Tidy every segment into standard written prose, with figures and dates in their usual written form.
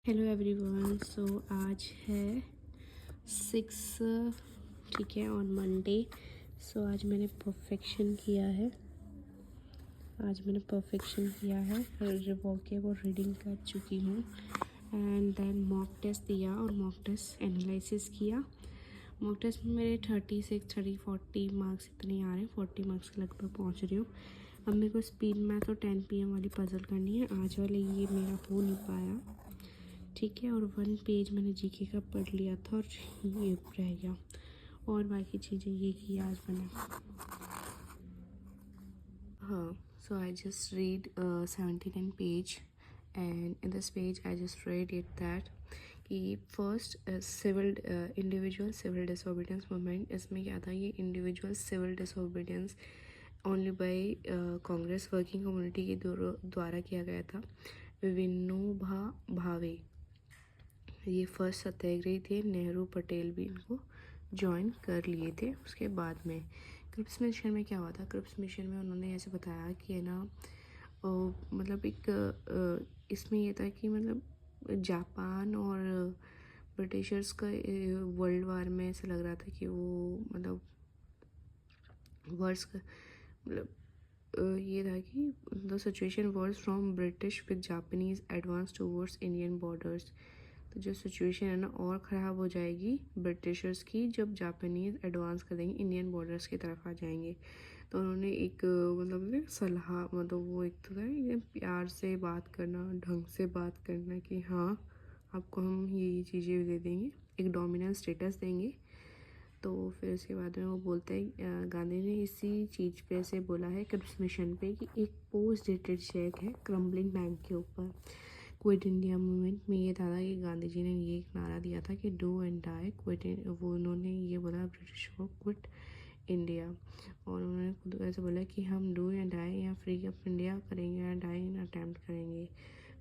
Hello everyone. सो आज है 6, ठीक है, ऑन मंडे। सो आज मैंने परफेक्शन किया है। रिवोकेब और रीडिंग कर चुकी हूँ। एंड देन मॉक टेस्ट दिया और मॉक टेस्ट एनालिसिस किया। मॉक टेस्ट में मेरे 40 मार्क्स इतने आ रहे हैं, 40 मार्क्स के लगभग पहुँच रही हूँ। अब मेरे को स्पीड मैथ और 10 PM वाली पजल करनी है। आज वाले ये मेरा हो नहीं पाया, ठीक है। और 1 पेज मैंने जीके का पढ़ लिया था और ये रह गया, और बाकी चीज़ें ये की आज मैंने। हाँ, so I just read 79 page and in this page I just read it that कि first civil individual civil disobedience movement. इसमें क्या था, ये individual civil disobedience only by Congress working community के द्वारा किया गया था। विनोबा भावे ये फर्स्ट सत्याग्रही थे। नेहरू पटेल भी इनको ज्वाइन कर लिए थे। उसके बाद में क्रिप्स मिशन में क्या हुआ था, क्रिप्स मिशन में उन्होंने ऐसे बताया कि है ना, मतलब एक इसमें ये था कि मतलब जापान और ब्रिटिशर्स का वर्ल्ड वार में ऐसा लग रहा था कि वो मतलब वर्स का मतलब ये था कि the situation work from British with Japanese advance towards Indian borders. तो जो सिचुएशन है ना और ख़राब हो जाएगी ब्रिटिशर्स की जब जापानीज एडवांस कर देंगे, इंडियन बॉर्डर्स की तरफ आ जाएंगे। तो उन्होंने एक मतलब सलाह, मतलब वो एक तो था ये प्यार से बात करना, ढंग से बात करना कि हाँ आपको हम ये चीज़ें दे देंगे, एक डोमिनेंस स्टेटस देंगे। तो फिर उसके बाद में वो बोलते हैं, गांधी ने इसी चीज़ पे से बोला है क्रिप्स मिशन पे कि एक पोस्ट डेटेड चेक है क्रम्बलिंग बैंक के ऊपर। क्विट इंडिया मूवमेंट में ये था कि गांधी जी ने ये एक नारा दिया था कि डू एंड डाई क्विट। वो उन्होंने ये बोला ब्रिटिश को क्विट इंडिया, और उन्होंने खुद ऐसे बोला कि हम डू एंड डाई या फ्री अप इंडिया करेंगे या डाई इन अटैम्प्ट करेंगे।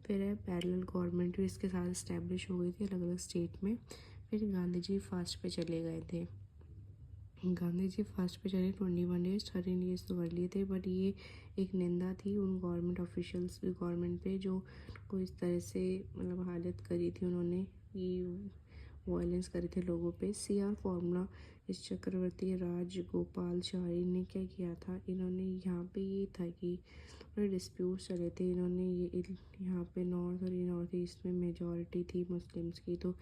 फिर है पैरेलल गवर्नमेंट भी इसके साथ इस्टेब्लिश हो गई थी अलग अलग स्टेट में। फिर गांधी जी फास्ट पे चले गए थे। गांधी जी फास्ट पे चले 21 डेज 13 ईयर्स तो कर लिए थे, बट ये एक निंदा थी उन गवर्नमेंट ऑफिशियल्स गवर्नमेंट पे जो को इस तरह से मतलब हालत करी थी उन्होंने, कि वायलेंस करे थे लोगों पे। CR फॉर्मूला इस चक्रवर्ती राजगोपालचारी ने क्या किया था, इन्होंने यहाँ पे ये था कि थोड़े डिस्प्यूट चले थे। इन्होंने ये यहाँ पे नॉर्थ और ये नॉर्थ ईस्ट में मेजॉरिटी थी मुस्लिम्स की, तो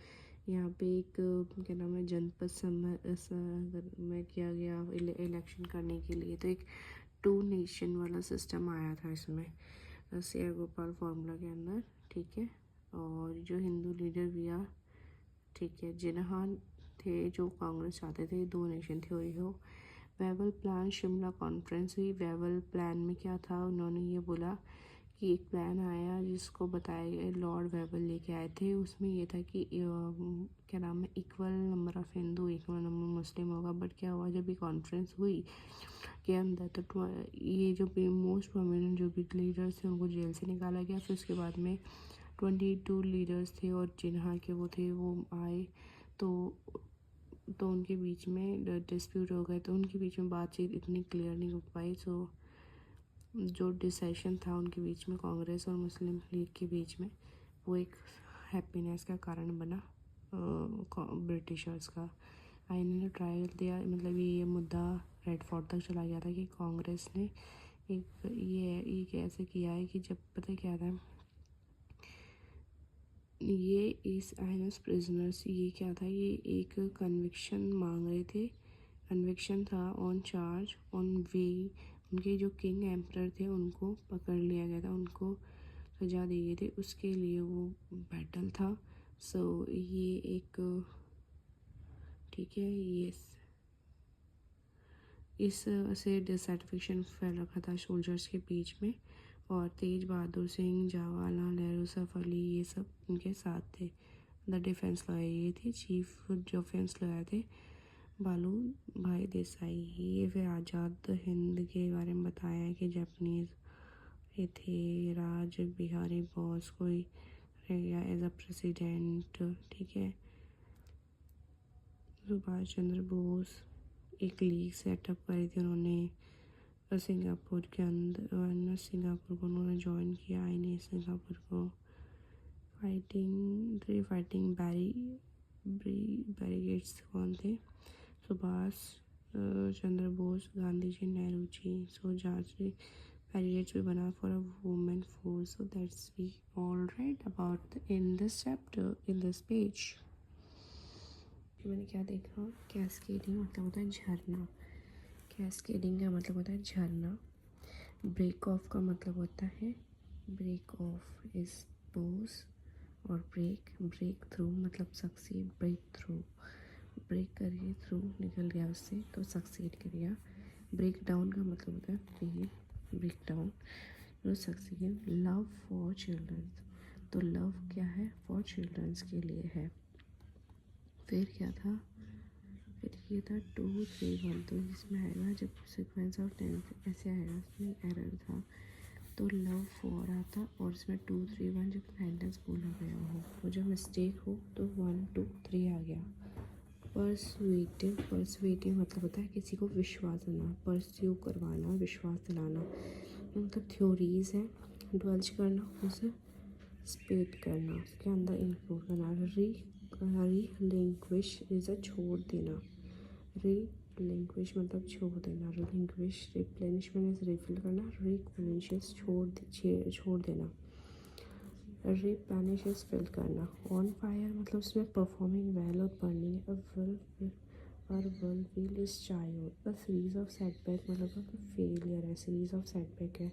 यहाँ पे एक क्या नाम है जनपद में किया गया इलेक्शन करने के लिए, तो एक 2 नेशन वाला सिस्टम आया था इसमें CR गोपाल फॉर्मूला के अंदर, ठीक है। और जो हिंदू लीडर भी आ, ठीक है, जिन्हा थे जो कांग्रेस चाहते थे 2 नेशन थ्योरी हो। वेवल प्लान शिमला कॉन्फ्रेंस हुई। वेवल प्लान में क्या था, उन्होंने ये बोला कि एक प्लान आया जिसको बताया गया, लॉर्ड वेवल लेके आए थे। उसमें ये था कि क्या नाम है, equal number of Hindu equal number Muslim होगा। बट क्या हुआ, जब ये कॉन्फ्रेंस हुई के अंदर तो ये जो मोस्ट प्रोमिनेंट जो भी लीडर्स थे उनको जेल से निकाला गया। फिर उसके बाद में 22 लीडर्स थे और जिन्हा के वो थे वो आए, तो उनके बीच में डिस्प्यूट हो गए, तो उनके बीच में बातचीत इतनी क्लियर नहीं हो पाई। सो जो डिसीजन था उनके बीच में कांग्रेस और मुस्लिम लीग के बीच में, वो एक हैप्पीनेस का कारण बना ब्रिटिशर्स का। आईने ने ट्रायल दिया, मतलब ये मुद्दा रेड फोर्ट तक चला गया था कि कांग्रेस ने ये कैसे किया है कि जब पता क्या था, ये इस आइनस प्रिजनर्स ये क्या था, ये एक कन्विक्शन मांग रहे थे। कन्विक्शन था ऑन चार्ज ऑन वे, उनके जो किंग एम्परर थे उनको पकड़ लिया गया था, उनको सजा दी गई थी, उसके लिए वो बैटल था। सो ये एक, ठीक है, ये इस से डिससेटिस्फेक्शन फैल रखा था सोल्जर्स के बीच में। और तेज बहादुर सिंह, जवाहरलाल नेहरू, सफ अली, ये सब उनके साथ थे। द डिफेंस लॉयर ये थी, चीफ जो डिफेंस लॉयर थे बालू भाई देसाई। ये फिर आज़ाद हिंद के बारे में बताया है कि जापानीज ये थे, राज बिहारी बोस कोई रहेगा एज अ प्रेसिडेंट, ठीक है। सुभाष चंद्र बोस एक लीग सेटअप करी थी उन्होंने सिंगापुर के अंदर, सिंगापुर को उन्होंने ज्वाइन किया, आईने सिंगापुर को फाइटिंग बैरिगेट्स कौन थे? सुभाष चंद्र बोस, गांधी जी, नेहरू जी. So जहाँ से बैरिगेट्स भी बना for a woman force. So that's we all read about in this chapter in this page. फिर मैंने क्या देखा? कैस्केडिंग मतलब होता है झरना. कैस्केडिंग का मतलब होता है झरना. ब्रेक ऑफ का मतलब होता है, ब्रेक ऑफ इज पोज और ब्रेक थ्रू मतलब सक्सीड. ब्रेक थ्रू, ब्रेक करिए, थ्रू निकल गया उससे तो सक्सीड कर गया. ब्रेक डाउन का मतलब होता है फेल, ब्रेक डाउन तो सक्सीड. लव फॉर चिल्ड्रन, तो लव क्या है? फॉर चिल्ड्रंस के लिए है. फिर क्या था? फिर ये था 2 3 1. तो इसमें आएगा जब सिक्वेंस ऑफ टेंस ऐसे आएगा, इसमें एरर था तो लव फॉर आता और इसमें 2 3 1 जब सेंटेंस बोला गया हो और जब मिस्टेक हो तो 1 2 3 आ गया. परसुएटिव मतलब होता है किसी को विश्वास दिलाना, परस्यू करवाना, विश्वास दिलाना. मतलब थ्योरीज है, डवेल्ज करना, उसे स्पेट करना, उसके अंदर इंक्लूड करना. रिलिंक्विश इज अ छोड़ देना. रिलिंक्विश मतलब छोड़ देना. रिलिंक्विश, रिप्लेनिशमेंट इज रिफिल करना. रिक्वेनिश छोड़ देना. रिप्लेनिश इज फिल करना. ऑन फायर मतलब उसमें परफॉर्मिंग वेल और बर्निंग. व्हील इज चायोड. अ सीरीज ऑफ सेटबैक मतलब फेलियर है, सीरीज ऑफ सेटबैक है.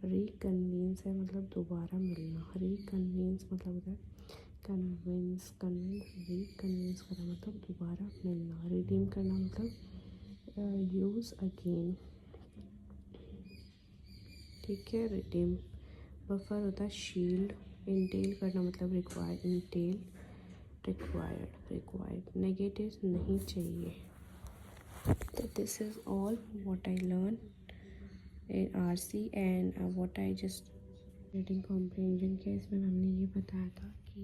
रिकन्वींस है मतलब दोबारा मिलना. रिकन्वींस मतलब होता है कन्विंस. रिकन्विंस करना मतलब दोबारा मिलना. रिडीम करना मतलब यूज़ अगेन. ठीक है, रिडीम. बफर होता है शील्ड. इंटेल करना मतलब रिक्वायर. Intel required. नेगेटिव नहीं चाहिए. तो this is all what I learn in RC and what I just reading comprehension के इसमें हमने ये बताया था कि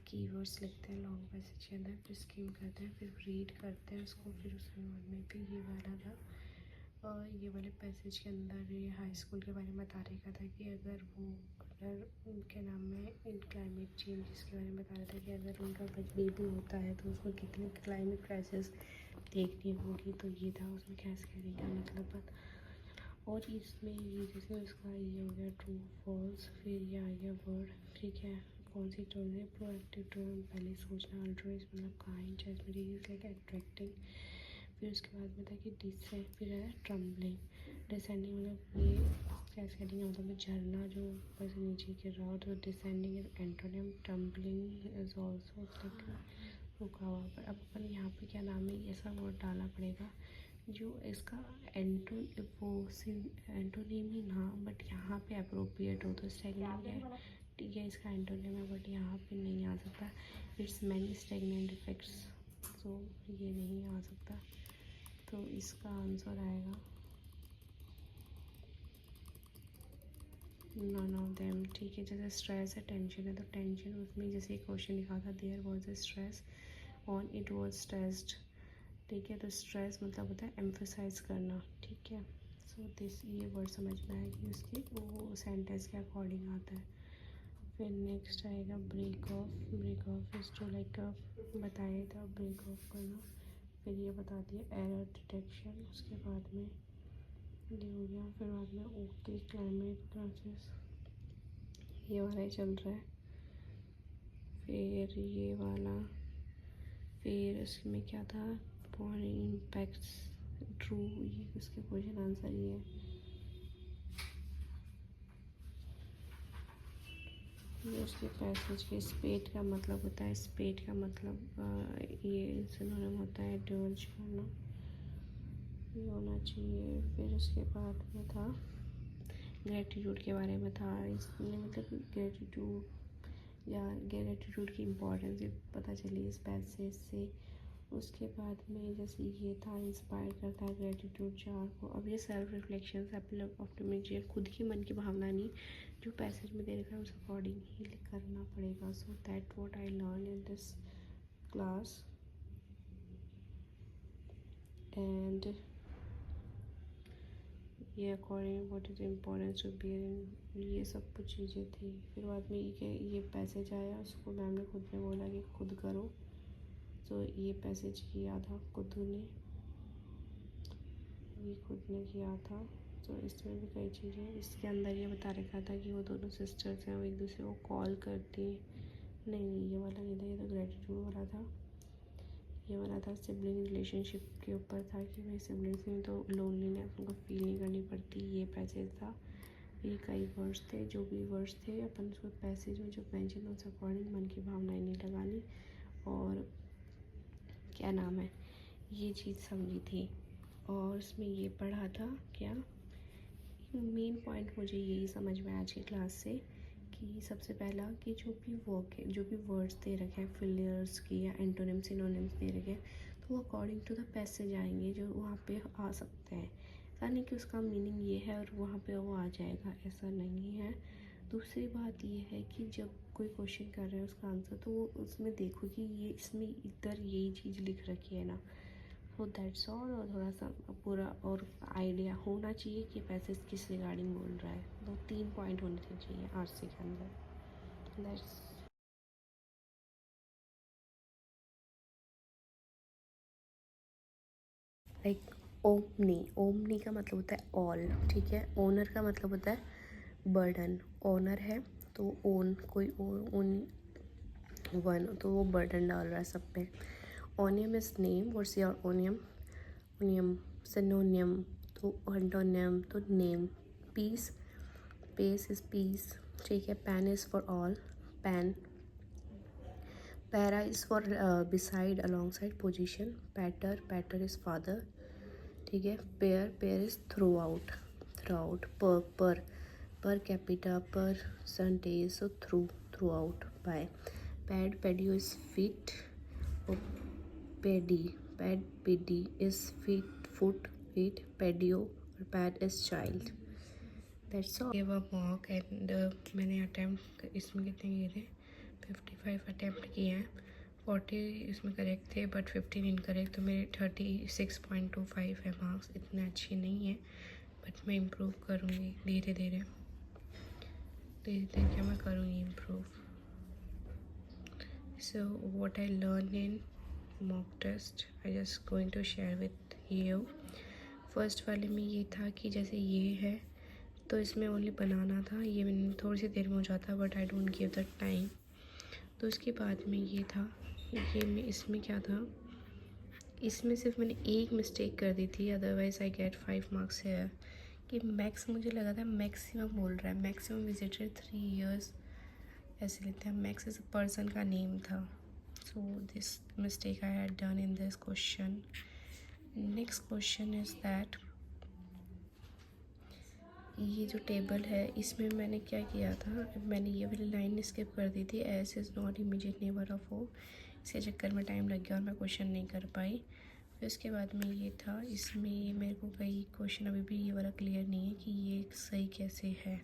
कीवर्ड्स लिखते हैं लॉन्ग पैसेज के अंदर, फिर स्किम करते हैं, फिर रीड करते हैं उसको, फिर उसके बाद में फिर ये वाला था. ये वाले पैसेज के अंदर ये हाई स्कूल के बारे में बता रखा था कि अगर उनके नाम में इन क्लाइमेट चेंजेस के बारे में बता रहा था कि अगर उनका बेबी होता है तो उसको कितनी क्लाइमेट क्राइसिस देखनी होगी. तो ये था उसमें कैस्केडिंग का मतलब. और इसमें ये जैसे इसका ये हो गया ट्रू फॉल्स, फिर ये आ गया वर्ड. ठीक है, कौन सी टोन है? प्रोएक्टिव टोन, पहले सोचना. अल्ट्रुइस्ट मतलब काइंड, चैरिटी लाइक अट्रैक्टिंग. फिर उसके बाद में था कि डिसेंड, फिर है ट्रम्बलिंग. डिसेंडिंग मतलब ये कैस्केडिंग मतलब झरना जो ऊपर से नीचे गिर रहा हो. तो descending is antonym. Trembling is also like रुका हुआ. पर अब अपन यहाँ पे क्या नाम है, ये सब वर्ड डालना पड़ेगा जो इसका एंटोनिम ही ना, बट यहाँ पे अप्रोप्रिएट हो. तो स्टेगनेंट है, ठीक है, इसका एंटोनिम है बट यहाँ पे नहीं आ सकता. इट्स मैनी स्टेगनेंट इफेक्ट्स, सो ये नहीं आ सकता. तो इसका आंसर आएगा नन ऑफ देम. ठीक है, जैसे स्ट्रेस है, टेंशन है, तो टेंशन उसमें जैसे एक क्वेश्चन लिखा था there was a stress on it was stressed. ठीक है, तो स्ट्रेस मतलब होता है एम्फोसाइज करना. ठीक है, सो दिस ये वर्ड समझ में आया कि उसके वो सेंटेंस के अकॉर्डिंग आता है. फिर नेक्स्ट आएगा break off. Break off is to like बताया था ब्रेक ऑफ करना. फिर ये बता दिया एरर डिटेक्शन. उसके बाद में ये हो गया. फिर बाद में ओके क्लाइमेट क्राइसिस, ये वाला ही चल रहा है. फिर ये वाला, फिर इसमें क्या था? Foreign impacts true. ये उसके क्वेश्चन आंसर ये है. ये उसके पैसेज के स्पेट का मतलब होता है. स्पेट का मतलब ये सिनोनिम होता है डोज करना. ये होना चाहिए. फिर उसके बाद में था ग्रेटिट्यूड के बारे में था. इसमें मतलब ग्रेटिट्यूड या ग्रेटिट्यूड की इम्पोर्टेंस पता चली इस पैसेज से. उसके बाद में जैसे ये था इंस्पायर करता है ग्रेटिट्यूड जार को. अब ये सेल्फ रिफ्लेक्शन ऑप्टिमिज्म, खुद की मन की भावना नहीं, जो पैसेज में दे रखा है उस अकॉर्डिंग ही करना पड़ेगा. So that what I learn in this class. And ये according what is importance to bear in ये सब कुछ चीज़ें थी। फिर बाद में ये पैसेज आया, उसको मैम ने खुद ने बोला कि खुद करो। तो ये पैसेज किया था खुद ने, ये खुद ने किया था। तो इसमें भी कई चीज़ें, इसके अंदर ये बता रखा था कि वो दोनों सिस्टर्स हैं, वो एक दूसरे को कॉल करती हैं। नहीं, ये वाला नहीं था, ये तो ग्रेटिट्यूड वाला था। ये वाला था सिबलिंग रिलेशनशिप के ऊपर था कि भाई सिबलिंग्स में तो लोनलीनेस उनको फील नहीं करनी पड़ती। ये पैसेज था। ये कई वर्ड्स थे, जो भी वर्ड्स थे अपन उसको पैसेज में जो मेंशन उस अकॉर्डिंग मन की भावनाएं नहीं लगानी। और क्या नाम है, ये चीज़ समझी थी। और उसमें ये पढ़ा था क्या, मेन पॉइंट मुझे यही समझ में आया आज की क्लास से कि सबसे पहला कि जो भी वर्क है, जो भी वर्ड्स दे रखे हैं फिलियर्स की या एंटोनिम्स सिनोनिम्स दे रखे हैं, तो वो अकॉर्डिंग टू द पैसेज आएंगे जो वहाँ पे आ सकते हैं। ऐसा नहीं कि उसका मीनिंग ये है और वहाँ पे वो आ जाएगा, ऐसा नहीं है। दूसरी बात ये है कि जब कोई क्वेश्चन कर रहा है उसका आंसर, तो वो उसमें देखो कि ये इसमें इधर यही चीज़ लिख रखी है ना। So that's all. और थोड़ा सा पूरा और आइडिया होना चाहिए कि पैसेज किस रिगार्डिंग बोल रहा है। 2-3 पॉइंट होने चाहिए आरसी के अंदर। That's like omni. ओमनी का मतलब होता है ऑल, ठीक है। ओनर का मतलब होता है बर्डन। ओनर है तो ओन, कोई ओन वन, तो वो बर्डन डाल रहा है सब पे। Onym is name, what's your onym. Onym synonym, तो एंटोनियम तो name. Peace, pace is peace, ठीक है। Pan is for all, pan. Para is for beside, along side, position. Pater, pater is father, ठीक है। Per, per is throughout, throughout. Per capita, per Sundays, so through, throughout, by. Pad, pedio is feet. और pedi, pad pedi is feet, foot, feet. Pedio और pad is child. That's all. Give a mock and मैंने attempt इसमें कितने किए थे, 55 attempt किए हैं। 40 इसमें करेक्ट थे बट 15 इनकरेक्ट, तो मेरे 36.25 है मार्क्स। इतने अच्छे नहीं है बट मैं इम्प्रूव करूँगी धीरे धीरे, धीरे धीरे मैं करूँगी improve. So what I learn in mock test I just going to share with you. First वाले में ये था कि जैसे ये है तो इसमें ओनली बनाना था, ये मैंने थोड़ी सी देर में हो जाता but I don't give the time. तो उसके बाद में ये था, ये में इसमें क्या था, इसमें सिर्फ मैंने एक मिस्टेक कर दी थी, अदरवाइज आई गेट 5 मार्क्स है। कि मैक्स मुझे लगा था मैक्सिमम बोल रहा है, मैक्सिमम विजिटेड 3 years ऐसे लेते हैं। मैक्स इज अ पर्सन का नेम था। So this mistake I had done in this question. Next question is that ये जो टेबल है इसमें मैंने क्या किया था, मैंने ये वाली लाइन स्किप कर दी थी, S is not immediate neighbour of O. इसके चक्कर में टाइम लग गया और मैं क्वेश्चन नहीं कर पाई। फिर उसके बाद में ये था, इसमें ये मेरे को कई क्वेश्चन अभी भी ये वाला क्लियर नहीं है कि ये सही कैसे है।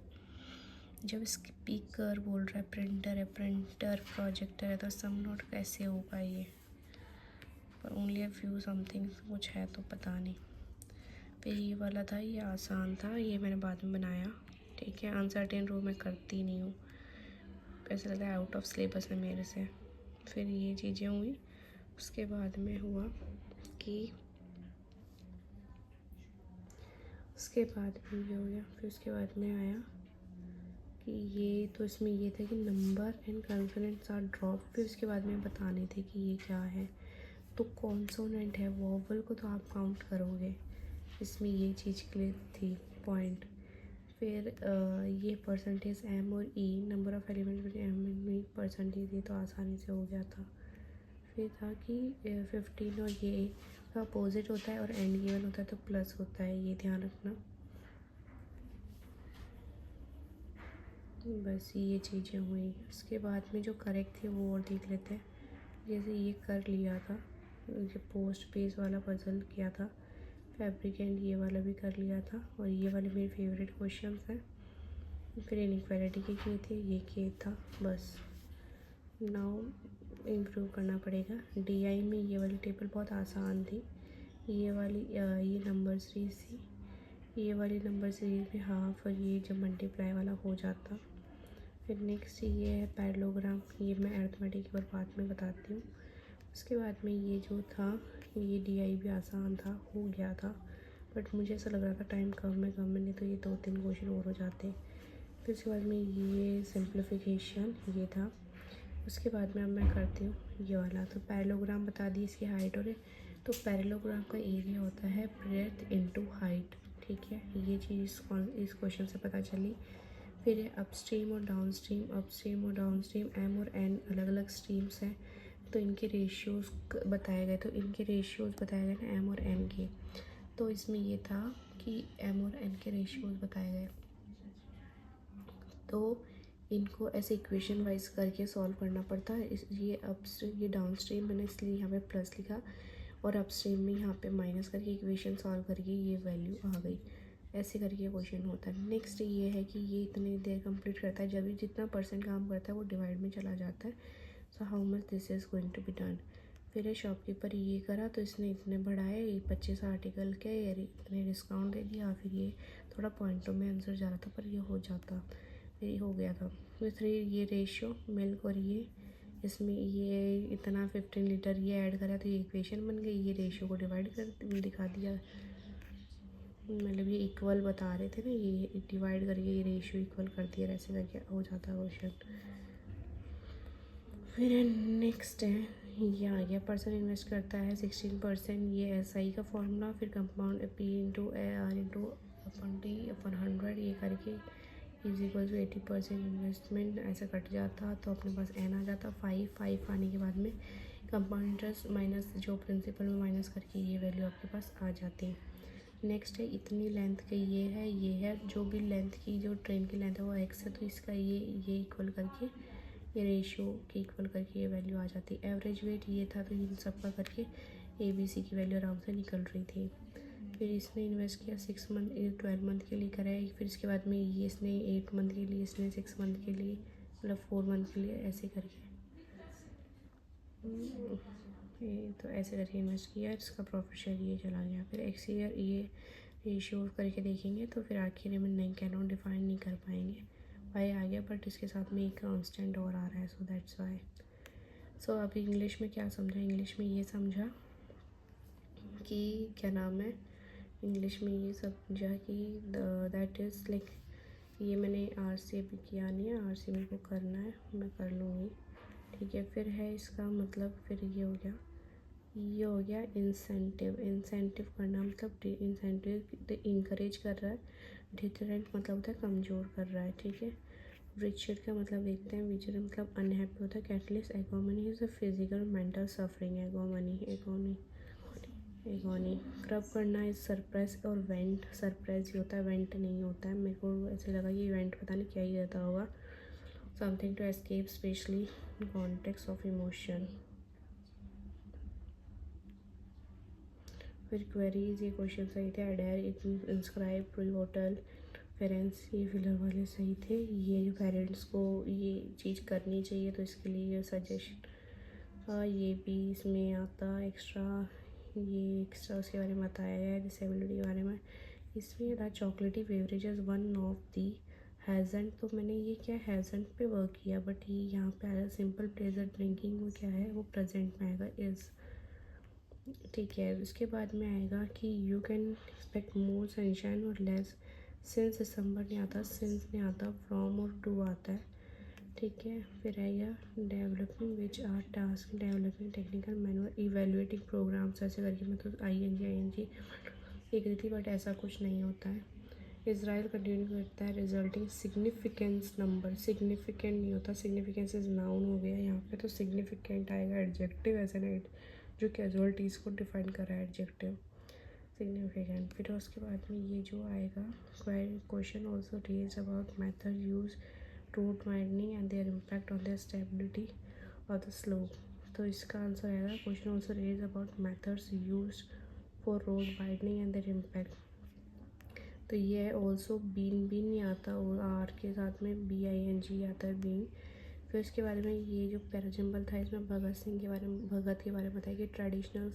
जब स्पीकर बोल रहा है, प्रिंटर है, प्रिंटर प्रोजेक्टर है, तो सम नोट कैसे होगा ये, पर ओनली अ फ्यू समथिंग कुछ है तो पता नहीं। फिर ये वाला था, ये आसान था, ये मैंने बाद में बनाया, ठीक है। अनसर्टेन रो मैं करती नहीं हूँ, ऐसा लगता है आउट ऑफ सिलेबस है मेरे से। फिर ये चीज़ें हुई, उसके बाद में हुआ कि उसके बाद में ये हो गया। फिर उसके बाद में आया कि ये, तो इसमें ये था कि number and consonants are drop. फिर उसके बाद में बताने थे कि ये क्या है। तो कॉन्सोनेंट है, वॉवल को तो आप काउंट करोगे, इसमें ये चीज़ क्लियर थी पॉइंट। फिर ये परसेंटेज एम और e, number of element m and e percentage, ये तो आसानी से हो गया था। फिर था कि 15 और ये का अपोजिट होता है और एंड गिवन होता है तो प्लस होता है, ये ध्यान रखना। बस ये चीज़ें हुई। उसके बाद में जो करेक्ट थी वो और देख लेते हैं। जैसे ये कर लिया था, ये पोस्ट पेज वाला पजल किया था, फैब्रिक एंड ये वाला भी कर लिया था, और ये वाले मेरे फेवरेट क्वेश्चंस हैं। फिर इनइक्वालिटी के किए थे, ये किए था, बस। नाउ इम्प्रूव करना पड़ेगा। डीआई में ये वाली टेबल बहुत आसान थी, ये वाली ये नंबर 3 सी, ये वाली नंबर सीरीज में हाफ और ये जब मल्टीप्लाई वाला हो जाता। फिर नेक्स्ट ये है पैरेललोग्राम, ये मैं अरिथमेटिक और बाद में बताती हूँ। उसके बाद में ये जो था ये DI भी आसान था, हो गया था, बट मुझे ऐसा लग रहा था टाइम कम है नहीं तो ये 2-3 क्वेश्चन और हो जाते। फिर उसके बाद में ये सिंप्लीफिकेशन ये था। उसके बाद में अब मैं करती हूँ ये वाला। तो पैरेललोग्राम बता दी इसकी हाइट और तो पैरेललोग्राम का एरिया होता है ब्रेथ इनटू हाइट, ठीक है, ये चीज़ इस क्वेश्चन से पता चली। फिर है अपस्ट्रीम और डाउनस्ट्रीम, एम और एन अलग अलग स्ट्रीम्स हैं, तो इनके रेशियोज़ बताए गए, ना एम और एन के। तो इसमें ये था कि एम और एन के रेशियोज़ बताए गए, तो इनको ऐसे इक्वेशन वाइज करके सॉल्व करना पड़ता है। ये डाउनस्ट्रीम मैंने इसलिए यहाँ पे प्लस लिखा और अपस्ट्रीम में यहाँ पे माइनस करके इक्वेशन सॉल्व करके ये वैल्यू आ गई। ऐसे करके क्वेश्चन होता है। नेक्स्ट ये है कि ये इतनी देर कंप्लीट करता है, जब जितना परसेंट काम करता है वो डिवाइड में चला जाता है। So how much this is going to be done. फिर शॉपकीपर ये करा तो इसने इतने बढ़ाए 25 आर्टिकल के, इतने डिस्काउंट दे दिया। फिर ये थोड़ा पॉइंटों में आंसर जा रहा था पर ये हो जाता, फिर हो गया था। फिर 3 ये रेशियो मिल्क और ये इसमें ये इतना 15 लीटर ये ऐड करा तो ये इक्वेशन बन गई। ये रेशियो को डिवाइड कर दिखा दिया, मतलब ये इक्वल बता रहे थे ना, ये डिवाइड करके ये रेशियो इक्वल कर दिया, ऐसे करके हो जाता है क्वेश्चन। फिर नेक्स्ट है ये आ गया, पर्सन इन्वेस्ट करता है 16%, ये SI का फॉर्मूला। फिर compound P into AR into upon D upon 100 ये करके इज इक्वल टू 80% इन्वेस्टमेंट, ऐसा कट जाता तो अपने पास N आ जाता 5 आने के बाद में कंपाउंड इंटरेस्ट माइनस जो प्रिंसिपल में माइनस करके ये वैल्यू आपके पास आ जाती है। नेक्स्ट है इतनी लेंथ का ये है जो भी लेंथ की जो ट्रेन की लेंथ है वो x है, तो इसका ये इक्वल करके ये रेशियो के इक्वल करके ये वैल्यू आ जाती। एवरेज वेट ये था, तो इन सब का करके ABC की वैल्यू आराम से निकल रही थी। फिर इसने इन्वेस्ट किया 6 मंथ 12 मंथ के लिए कराया। फिर इसके बाद में ये इसने 8 मंथ के लिए, इसने 6 मंथ के लिए, मतलब 4 मंथ के लिए, ऐसे करके ये तो ऐसे करके इन्वेस्ट किया। इसका प्रॉफिट शेयर ये चला गया। फिर एक्स ईयर ये रेशियो करके देखेंगे तो फिर आखिर में नहीं कैन डिफाइन नहीं कर पाएंगे। वाई आ गया बट इसके साथ में एक कांस्टेंट और आ रहा है, सो दैट्स वाई। सो अभी इंग्लिश में क्या समझा, इंग्लिश में ये समझा कि क्या नाम है, इंग्लिश में ये समझा कि दैट इज़ लाइक ये मैंने RC अभी किया नहीं है, RC मेरे को करना है, मैं कर लूँगी, ठीक है। फिर है इसका मतलब, फिर ये हो गया इंसेंटिव करना, मतलब इंसेंटिव इनकरेज कर रहा है। डिटरेंट मतलब होता है कमज़ोर कर रहा है, ठीक है। रिचर्ड का मतलब देखते हैं, विचर मतलब अनहैप्पी होता है। Catalyst agony is a physical mental suffering, agony curb करना इज सरप्रेस और वेंट, सरप्रेस ही होता है, वेंट नहीं होता है। मेरे को ऐसे लगा कि वेंट पता नहीं क्या ही रहता होगा। Something to escape specially in context of emotion. फिर क्वेरीज ये क्वेश्चन सही थे। Adhere inscribe pre hotel parents ये फिलर वाले सही थे। ये जो पेरेंट्स को ये चीज़ करनी चाहिए तो इसके लिए ये सजेशन ये भी इसमें आता एक्स्ट्रा, ये एक्स्ट्रा उसके बारे में बताया गया है, डिसेबिलिटी के बारे में। इसमें द चॉकलेटी beverages one of the hasn't, तो मैंने ये क्या हैज़ेंट पे वर्क किया, बट ये यहाँ पे आया सिंपल प्लेजर ड्रिंकिंग में क्या है वो प्रेजेंट में आएगा इज़, ठीक है। उसके बाद में आएगा कि you can expect more sunshine और लेस, सिंस दिसंबर नहीं आता, सिंस नहीं आता, फ्रॉम और टू आता है, ठीक है। फिर आएगा developing which are task, developing technical manual, evaluating programs, ऐसे करके मैं तो ING एक रही थी बट ऐसा कुछ नहीं होता है। इसराइल कंटिन्यू करता है रिजल्टिंग सिग्निफिकेंस नंबर, सिग्निफिकेंट नहीं होता, सिग्निफिकेंस इज नाउन हो गया यहाँ पे, तो सिग्निफिकेंट आएगा एडजेक्टिव, ऐसे नहीं जो कैजुअलिटीज़ को डिफाइन कर रहा है एडजेक्टिव सिग्निफिकेंट। फिर उसके बाद में ये जो आएगा question also raise about method use road widening and their impact on the stability और द स्लोप, तो इसका आंसर आएगा question also raise about methods use for road widening and their impact, तो ये है ऑल्सो बीन नहीं आता और आर के साथ में BING आता है बीन। फिर इसके बारे में ये जो पैराजिम्बल था इसमें भगत के बारे में बताया कि ट्रेडिशनल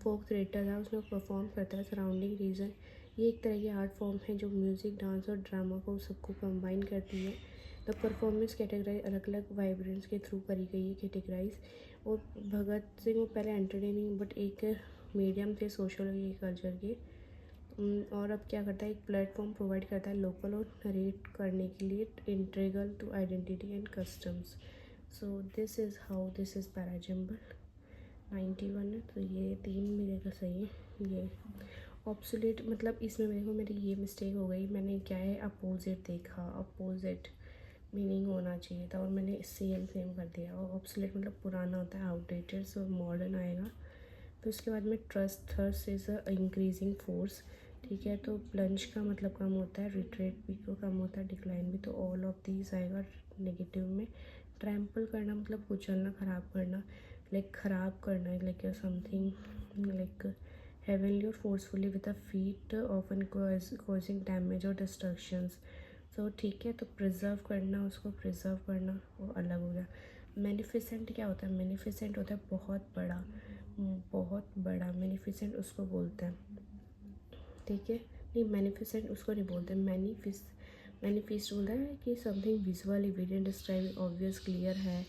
फोक थिएटर था, उसमें परफॉर्म करता है सराउंडिंग रीजन ये एक तरह की आर्ट फॉर्म है जो म्यूज़िक, डांस और ड्रामा को सबको कंबाइन करती है। द परफॉर्मेंस कैटेगराइज अलग अलग वाइब्रेंट्स के थ्रू करी गई है कैटेगराइज। और भगत सिंह वो पहले एंटरटेनिंग बट एक मीडियम थे सोशल कल्चर के। और अब क्या करता है, एक प्लेटफॉर्म प्रोवाइड करता है लोकल और नरेट करने के लिए, integral to identity and customs. So this is how this is parajumble 91 है, तो ये 3 मेरे का सही है। ये ऑब्सोलेट मतलब इसमें मेरे को मेरी ये मिस्टेक हो गई, मैंने क्या है अपोजिट देखा, अपोजिट मीनिंग होना चाहिए था और मैंने सेम सेम कर दिया। और ऑब्सोलेट मतलब पुराना होता है, आउटडेटेड, सो मॉडर्न आएगा। तो उसके बाद में trust, thirst is a increasing force, ठीक है। तो प्लंज का मतलब कम होता है, रिट्रेट भी को कम होता है, डिक्लाइन भी। तो ऑल ऑफ दीज आएगा नेगेटिव में। ट्रैम्पल करना मतलब कुचलना, ख़राब करना, लाइक ख़राब करना, like something like heavily or forcefully with a feet, often causing damage or destructions। so ठीक है, तो प्रिजर्व करना, उसको प्रिजर्व करना वो अलग हो गया। मैनिफिसेंट क्या होता है, मैनिफिसेंट होता है बहुत बड़ा, बहुत बड़ा मैनिफिसेंट उसको बोलते हैं, ठीक है। नहीं, मैनिफिसेंट उसको नहीं बोलते, मैनिफिस्ट बोलता है कि something visual, evident, describe, obvious, clear है।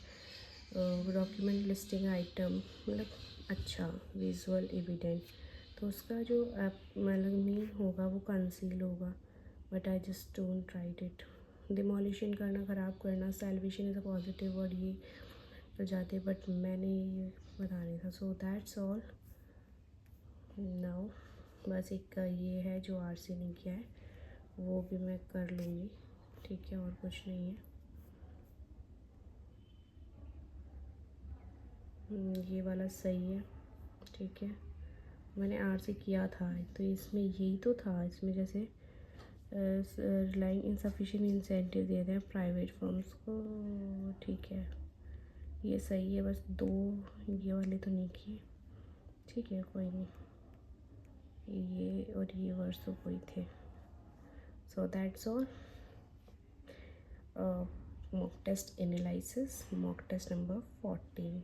डॉक्यूमेंट, लिस्टिंग, आइटम, मतलब अच्छा विजुअल एविडेंट, तो उसका जो मतलब मीन होगा वो कंसील होगा। But I just don't write it. Demolition करना, ख़राब करना, salvation is a positive word, ये तो जाते, बट मैंने ये बता नहीं था। So that's all now. बस एक ये है जो आरसी ने किया है वो भी मैं कर लूँगी, ठीक है, और कुछ नहीं है। ये वाला सही है, ठीक है। मैंने आर से किया था तो इसमें यही तो था, इसमें जैसे रिलाइंग इनसफिशिएंट इंसेंटिव दे रहे हैं प्राइवेट फर्म्स को, ठीक है, ये सही है। बस 2 ये वाले तो नहीं किए, ठीक है, कोई नहीं। ये और ये वर्ड्स तो कोई थे। So that's all. mock test analysis, mock test number 14।